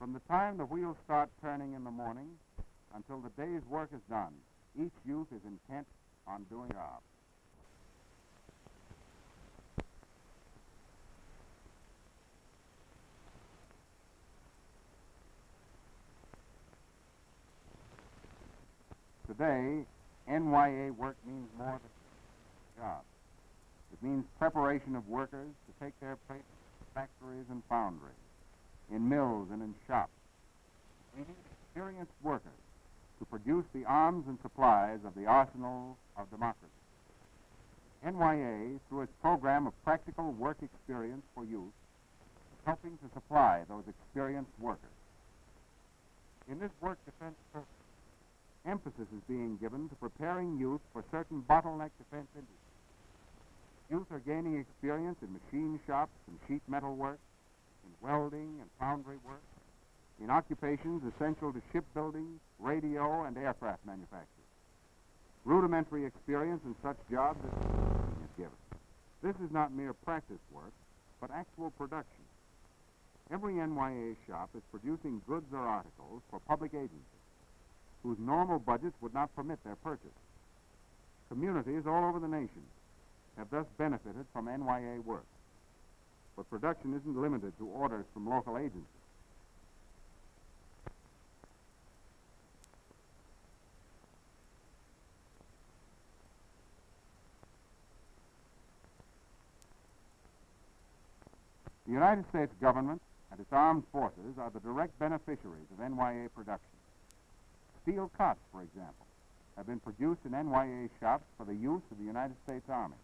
From the time the wheels start turning in the morning until the day's work is done, each youth is intent on doing a job. Today, NYA work means more than a job. It means preparation of workers to take their place in factories and foundries, in mills and in shops. We need experienced workers to produce the arms and supplies of the arsenal of democracy. NYA, through its program of practical work experience for youth, is helping to supply those experienced workers. In this work defense program, emphasis is being given to preparing youth for certain bottleneck defense industries. Youth are gaining experience in machine shops and sheet metal work, in welding and foundry work, in occupations essential to shipbuilding, radio, and aircraft manufacture. Rudimentary experience in such jobs is given. This is not mere practice work, but actual production. Every NYA shop is producing goods or articles for public agencies whose normal budgets would not permit their purchase. Communities all over the nation have thus benefited from NYA work. But production isn't limited to orders from local agencies. The United States government and its armed forces are the direct beneficiaries of NYA production. Steel cots, for example, have been produced in NYA shops for the use of the United States Army.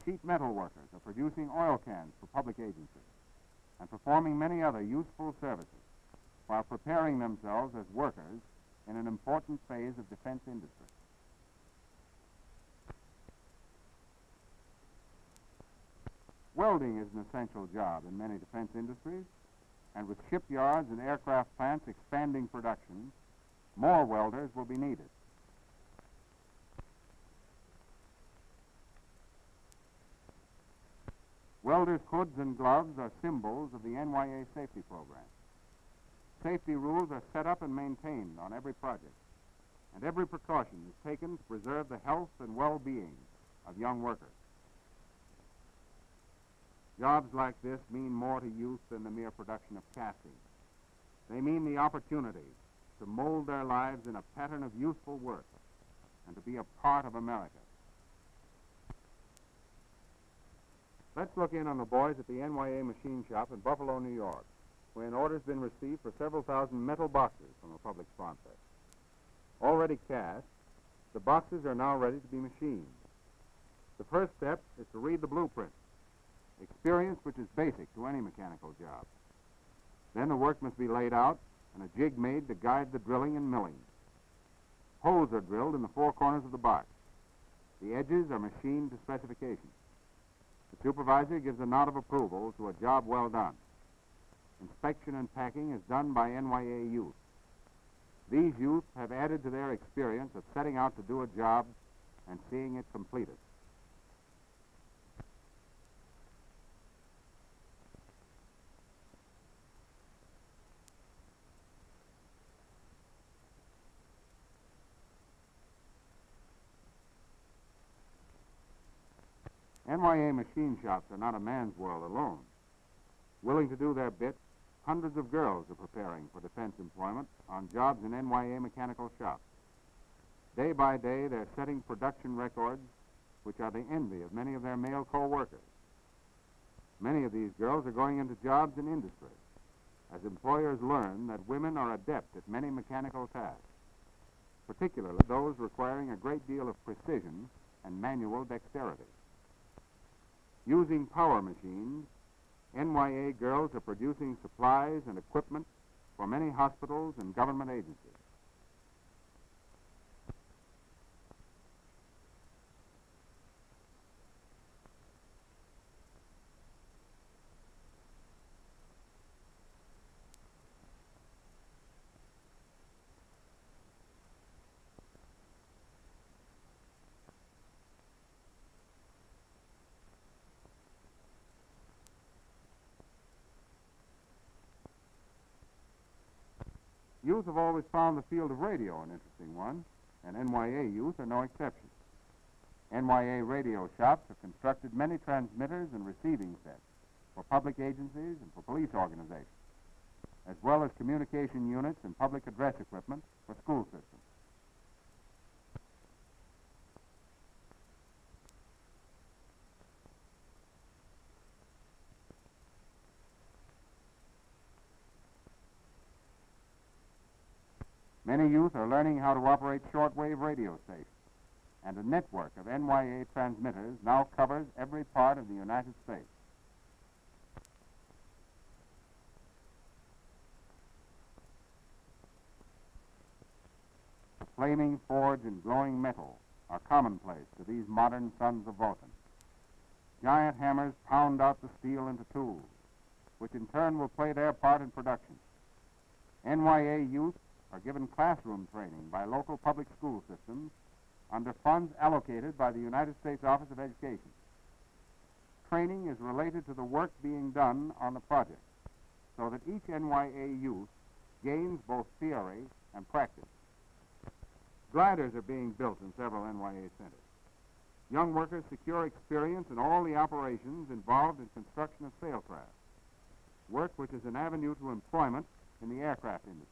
Sheet metal workers are producing oil cans for public agencies and performing many other useful services while preparing themselves as workers in an important phase of defense industry. Welding is an essential job in many defense industries, and with shipyards and aircraft plants expanding production, more welders will be needed. Welders' hoods and gloves are symbols of the NYA safety program. Safety rules are set up and maintained on every project, and every precaution is taken to preserve the health and well-being of young workers. Jobs like this mean more to youth than the mere production of castings. They mean the opportunity to mold their lives in a pattern of useful work and to be a part of America. Let's look in on the boys at the NYA machine shop in Buffalo, New York, where an order's been received for several thousand metal boxes from a public sponsor. Already cast, the boxes are now ready to be machined. The first step is to read the blueprint, experience which is basic to any mechanical job. Then the work must be laid out and a jig made to guide the drilling and milling. Holes are drilled in the four corners of the box. The edges are machined to specifications. The supervisor gives a nod of approval to a job well done. Inspection and packing is done by NYA youth. These youth have added to their experience of setting out to do a job and seeing it completed. NYA machine shops are not a man's world alone. Willing to do their bit, hundreds of girls are preparing for defense employment on jobs in NYA mechanical shops. Day by day, they're setting production records which are the envy of many of their male co-workers. Many of these girls are going into jobs in industry as employers learn that women are adept at many mechanical tasks, particularly those requiring a great deal of precision and manual dexterity. Using power machines, NYA girls are producing supplies and equipment for many hospitals and government agencies. Youth have always found the field of radio an interesting one, and NYA youth are no exception. NYA radio shops have constructed many transmitters and receiving sets for public agencies and for police organizations, as well as communication units and public address equipment for school systems. Many youth are learning how to operate shortwave radio stations, and a network of NYA transmitters now covers every part of the United States. The flaming forge and glowing metal are commonplace to these modern sons of Vulcan. Giant hammers pound out the steel into tools, which in turn will play their part in production. NYA youth are given classroom training by local public school systems under funds allocated by the United States Office of Education. Training is related to the work being done on the project, so that each NYA youth gains both theory and practice. Gliders are being built in several NYA centers. Young workers secure experience in all the operations involved in construction of sailcraft, work which is an avenue to employment in the aircraft industry.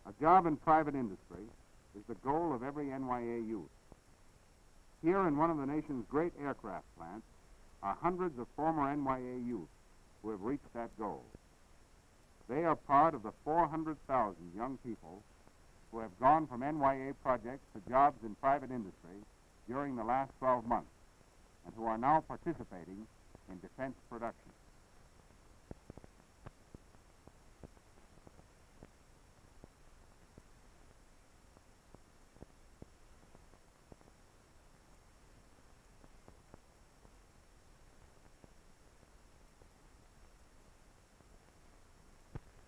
A job in private industry is the goal of every NYA youth. Here in one of the nation's great aircraft plants are hundreds of former NYA youth who have reached that goal. They are part of the 400,000 young people who have gone from NYA projects to jobs in private industry during the last 12 months and who are now participating in defense production.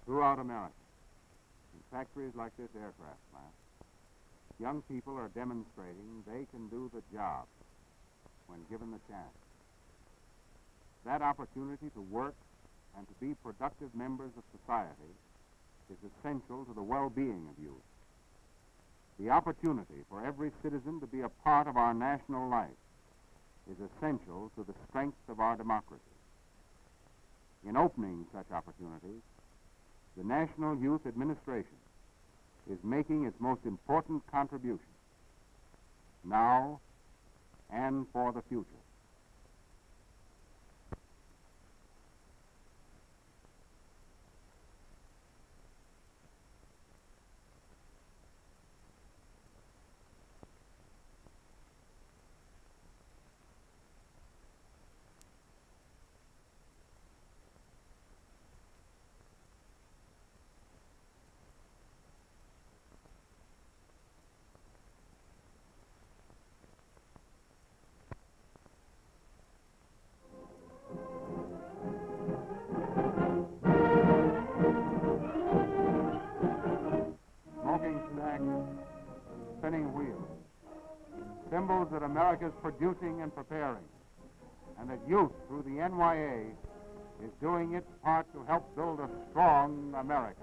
Throughout America, in factories like this aircraft plant, young people are demonstrating they can do the job when given the chance. That opportunity to work and to be productive members of society is essential to the well-being of youth. The opportunity for every citizen to be a part of our national life is essential to the strength of our democracy. In opening such opportunities, the National Youth Administration is making its most important contribution now and for the future. Spinning wheels, symbols that America's producing and preparing, and that youth through the NYA is doing its part to help build a strong America.